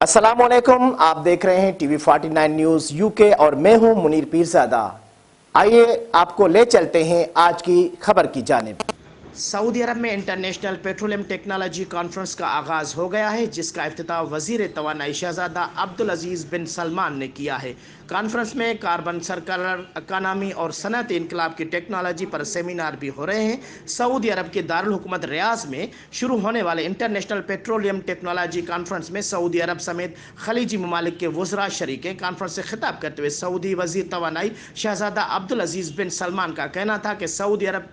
अस्सलामुअलैकुम, आप देख रहे हैं टीवी 49 न्यूज यूके और मैं हूं मुनीर पीरजादा। आइए आपको ले चलते हैं आज की खबर की जानिब। सऊदी अरब में इंटरनेशनल पेट्रोलियम टेक्नोलॉजी कॉन्फ्रेंस का आगाज हो गया है, जिसका इफ्तिताह वजीर तवानाई शहजादा अब्दुल अजीज बिन सलमान ने किया है। कॉन्फ्रेंस में कार्बन सर्कुलर इकोनॉमी और सनअती इनकलाब की टेक्नोलॉजी पर सेमिनार भी हो रहे हैं। सऊदी अरब के दारुल हुकूमत रियाज में शुरू होने वाले इंटरनेशनल पेट्रोलियम टेक्नोलॉजी कॉन्फ्रेंस में सऊदी अरब समेत खलीजी ममालिक के वज़रा शरीक हैं। कॉन्फ्रेंस से खिताब करते हुए सऊदी वजीर तवानाई शहजादा अब्दुल अजीज बिन सलमान का कहना था कि सऊदी अरब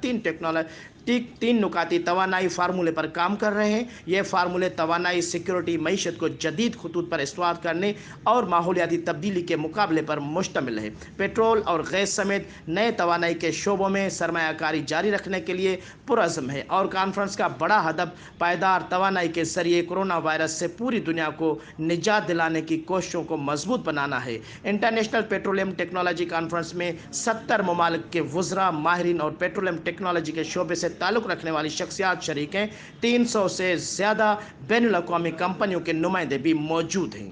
तीन नुकाती तवानाई फार्मूले पर काम कर रहे हैं। ये फार्मूले तवानाई सिक्योरिटी, मईशत को जदीद खतूत पर इस्तेमाल करने और माहौलियाती तब्दीली के मुकाबले पर मुश्तमिल है। पेट्रोल और गैस समेत नए तवानाई के शोबों में सरमायाकारी जारी रखने के लिए पुरज़्म है और कॉन्फ्रेंस का बड़ा हदफ पायदार तवानाई के जरिए कोरोना वायरस से पूरी दुनिया को निजात दिलाने की कोशिशों को मजबूत बनाना है। इंटरनेशनल पेट्रोलियम टेक्नोलॉजी कॉन्फ्रेंस में 70 ममालिक के वज़रा, माहिरीन और पेट्रोलियम टेक्नोलॉजी के शोबे से ताल्लुक़ रखने वाली शख्सियात शरीक हैं। 300 से ज़्यादा बैनुल अक़वामी कंपनियों के नुमाइंदे भी मौजूद हैं।